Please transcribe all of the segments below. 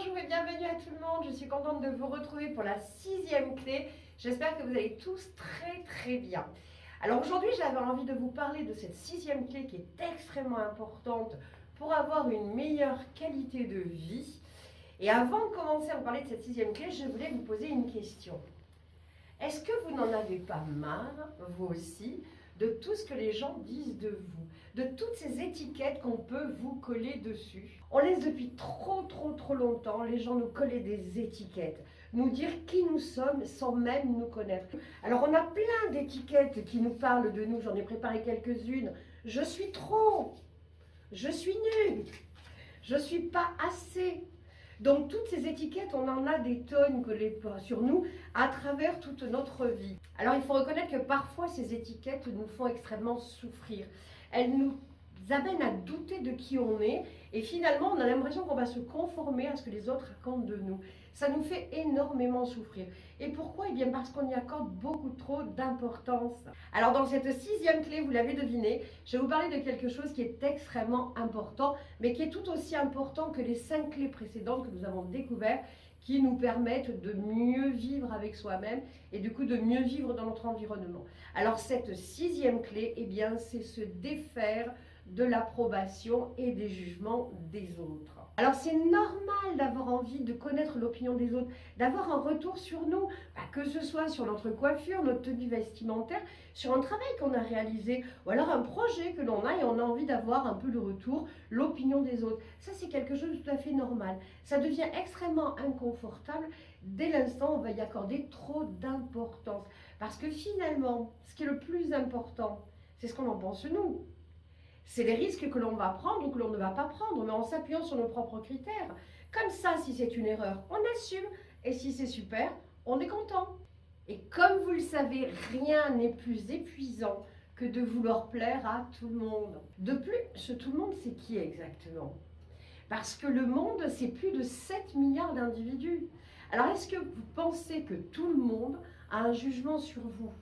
bonjour et bienvenue à tout le monde. Je suis contente de vous retrouver pour la 6e clé. J'espère que vous allez tous très bien. Alors aujourd'hui, j'avais envie de vous parler de cette 6e clé qui est extrêmement importante pour avoir une meilleure qualité de vie. Et avant de commencer à vous parler de cette 6e clé, je voulais vous poser une question. Est-ce que vous n'en avez pas marre, vous aussi, de tout ce que les gens disent de vous, de toutes ces étiquettes qu'on peut vous coller dessus? On laisse depuis trop longtemps les gens nous coller des étiquettes, nous dire qui nous sommes sans même nous connaître. Alors on a plein d'étiquettes qui nous parlent de nous, j'en ai préparé quelques-unes. Je suis trop, je suis nul, je suis pas assez. Donc toutes ces étiquettes, on en a des tonnes collées sur nous à travers toute notre vie. Alors il faut reconnaître que parfois ces étiquettes nous font extrêmement souffrir. Elles nous amènent à douter de qui on est et finalement on a l'impression qu'on va se conformer à ce que les autres racontent de nous. Ça nous fait énormément souffrir. Et pourquoi? Eh bien parce qu'on y accorde beaucoup trop d'importance. Alors dans cette 6e clé, vous l'avez deviné, je vais vous parler de quelque chose qui est extrêmement important, mais qui est tout aussi important que les 5 clés précédentes que nous avons découvertes, qui nous permettent de mieux vivre avec soi-même et du coup de mieux vivre dans notre environnement. Alors cette 6e clé, eh bien c'est se défaire de l'approbation et des jugements des autres. Alors c'est normal d'avoir envie de connaître l'opinion des autres, d'avoir un retour sur nous, que ce soit sur notre coiffure, notre tenue vestimentaire, sur un travail qu'on a réalisé, ou alors un projet que l'on a et on a envie d'avoir un peu le retour, l'opinion des autres. Ça c'est quelque chose de tout à fait normal. Ça devient extrêmement inconfortable dès l'instant où on va y accorder trop d'importance. Parce que finalement, ce qui est le plus important, c'est ce qu'on en pense nous. C'est les risques que l'on va prendre ou que l'on ne va pas prendre, mais en s'appuyant sur nos propres critères. Comme ça, si c'est une erreur, on assume. Et si c'est super, on est content. Et comme vous le savez, rien n'est plus épuisant que de vouloir plaire à tout le monde. De plus, ce tout le monde, c'est qui exactement? Parce que le monde, c'est plus de 7 milliards d'individus. Alors, est-ce que vous pensez que tout le monde a un jugement sur vous?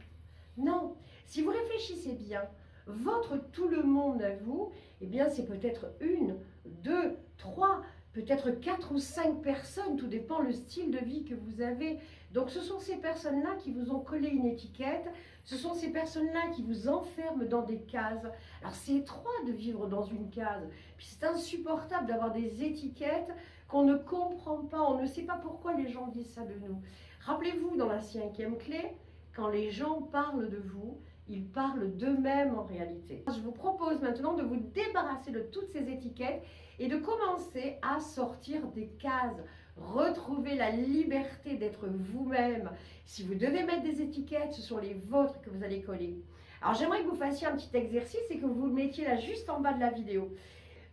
Non. Si vous réfléchissez bien, votre tout le monde à vous, eh bien c'est peut-être 1, 2, 3, peut-être 4 ou 5 personnes, tout dépend le style de vie que vous avez. Donc ce sont ces personnes-là qui vous ont collé une étiquette, ce sont ces personnes-là qui vous enferment dans des cases. Alors c'est étroit de vivre dans une case, puis c'est insupportable d'avoir des étiquettes qu'on ne comprend pas, on ne sait pas pourquoi les gens disent ça de nous. Rappelez-vous dans la 5e clé, quand les gens parlent de vous, ils parlent d'eux-mêmes en réalité. Je vous propose maintenant de vous débarrasser de toutes ces étiquettes et de commencer à sortir des cases, retrouver la liberté d'être vous-même. Si vous devez mettre des étiquettes, ce sont les vôtres que vous allez coller. Alors j'aimerais que vous fassiez un petit exercice et que vous le mettiez là juste en bas de la vidéo.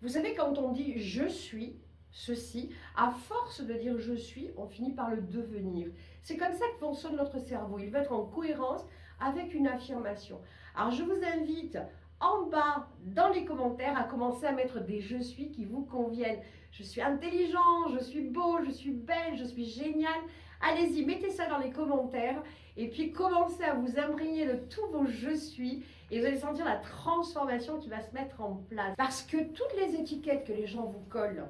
Vous savez, quand on dit « je suis », ceci, à force de dire « je suis », on finit par le devenir. C'est comme ça que fonctionne notre cerveau. Il va être en cohérence avec une affirmation. Alors je vous invite en bas dans les commentaires à commencer à mettre des « je suis » qui vous conviennent. Je suis intelligent, je suis beau, je suis belle, je suis génial. Allez-y, mettez ça dans les commentaires et puis commencez à vous imprégner de tous vos « je suis » et vous allez sentir la transformation qui va se mettre en place. Parce que toutes les étiquettes que les gens vous collent,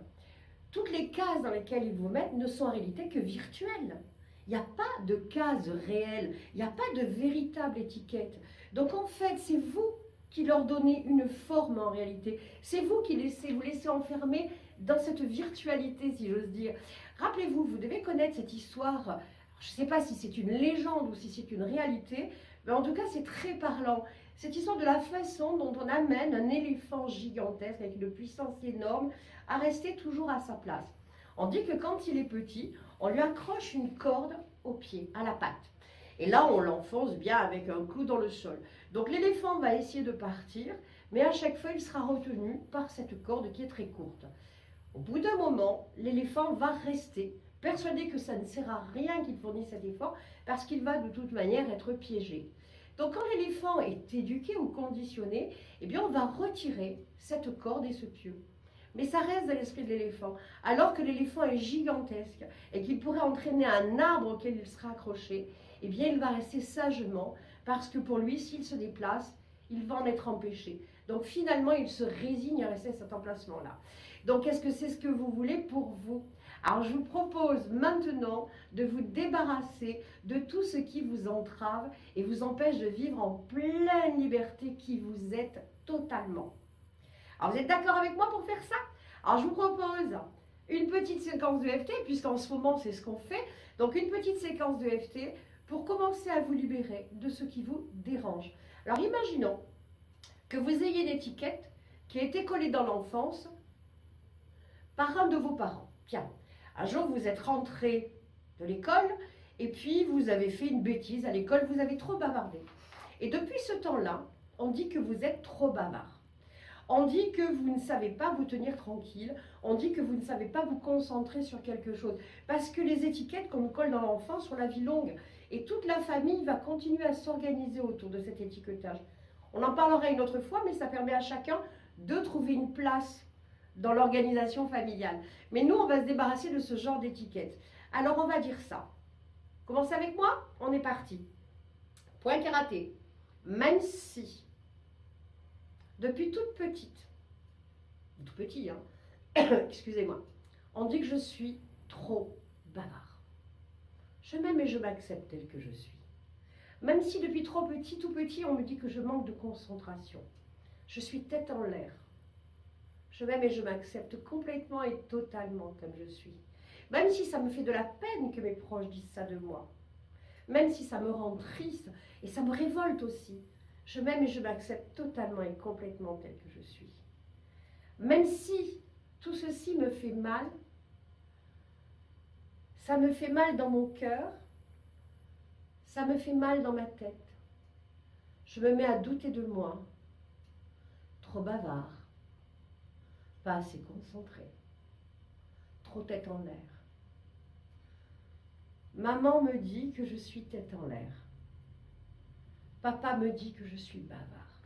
toutes les cases dans lesquelles ils vous mettent ne sont en réalité que virtuelles. Il n'y a pas de case réelle, il n'y a pas de véritable étiquette. Donc en fait, c'est vous qui leur donnez une forme en réalité. C'est vous qui vous laissez enfermer dans cette virtualité, si j'ose dire. Rappelez-vous, vous devez connaître cette histoire. Je ne sais pas si c'est une légende ou si c'est une réalité, mais en tout cas, c'est très parlant. Cette histoire de la façon dont on amène un éléphant gigantesque avec une puissance énorme à rester toujours à sa place. On dit que quand il est petit, on lui accroche une corde au pied, à la patte. Et là, on l'enfonce bien avec un clou dans le sol. Donc l'éléphant va essayer de partir, mais à chaque fois, il sera retenu par cette corde qui est très courte. Au bout d'un moment, l'éléphant va rester persuadé que ça ne sert à rien qu'il fournisse cet effort, parce qu'il va de toute manière être piégé. Donc quand l'éléphant est éduqué ou conditionné, eh bien on va retirer cette corde et ce pieu. Mais ça reste dans l'esprit de l'éléphant. Alors que l'éléphant est gigantesque et qu'il pourrait entraîner un arbre auquel il sera accroché, eh bien il va rester sagement parce que pour lui, s'il se déplace, il va en être empêché. Donc finalement, il se résigne à rester à cet emplacement-là. Donc est-ce que c'est ce que vous voulez pour vous? Alors je vous propose maintenant de vous débarrasser de tout ce qui vous entrave et vous empêche de vivre en pleine liberté qui vous êtes totalement. Alors vous êtes d'accord avec moi pour faire ça? Alors je vous propose une petite séquence de EFT, puisqu'en ce moment c'est ce qu'on fait. Donc une petite séquence de EFT pour commencer à vous libérer de ce qui vous dérange. Alors imaginons que vous ayez une étiquette qui a été collée dans l'enfance par un de vos parents. Tiens, un jour vous êtes rentré de l'école et puis vous avez fait une bêtise à l'école, vous avez trop bavardé. Et depuis ce temps-là, on dit que vous êtes trop bavard. On dit que vous ne savez pas vous tenir tranquille, on dit que vous ne savez pas vous concentrer sur quelque chose. Parce que les étiquettes qu'on nous colle dans l'enfance sont la vie longue. Et toute la famille va continuer à s'organiser autour de cet étiquetage. On en parlera une autre fois, mais ça permet à chacun de trouver une place dans l'organisation familiale. Mais nous, on va se débarrasser de ce genre d'étiquette. Alors, on va dire ça. Commencez avec moi? On est parti. Point karaté. Même si, depuis toute petite, tout petit, hein, excusez-moi, on dit que je suis trop bavard. Je m'aime et je m'accepte tel que je suis. Même si depuis trop petit, tout petit, on me dit que je manque de concentration. Je suis tête en l'air. Je m'aime et je m'accepte complètement et totalement comme je suis. Même si ça me fait de la peine que mes proches disent ça de moi. Même si ça me rend triste et ça me révolte aussi. Je m'aime et je m'accepte totalement et complètement tel que je suis. Même si tout ceci me fait mal, ça me fait mal dans mon cœur, ça me fait mal dans ma tête. Je me mets à douter de moi. Trop bavard. Pas assez concentré, trop tête en l'air. Maman me dit que je suis tête en l'air. Papa me dit que je suis bavard.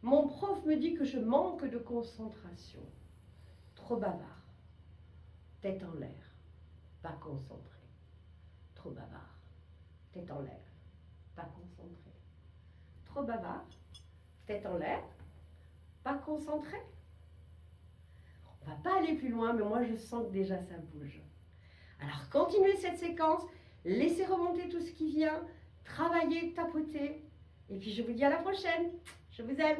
Mon prof me dit que je manque de concentration, trop bavard, tête en l'air, pas concentré, trop bavard, tête en l'air, pas concentré, trop bavard, tête en l'air, pas concentré. On ne va pas aller plus loin, mais moi je sens que déjà ça bouge. Alors continuez cette séquence, laissez remonter tout ce qui vient, travaillez, tapotez, et puis je vous dis à la prochaine. Je vous aime.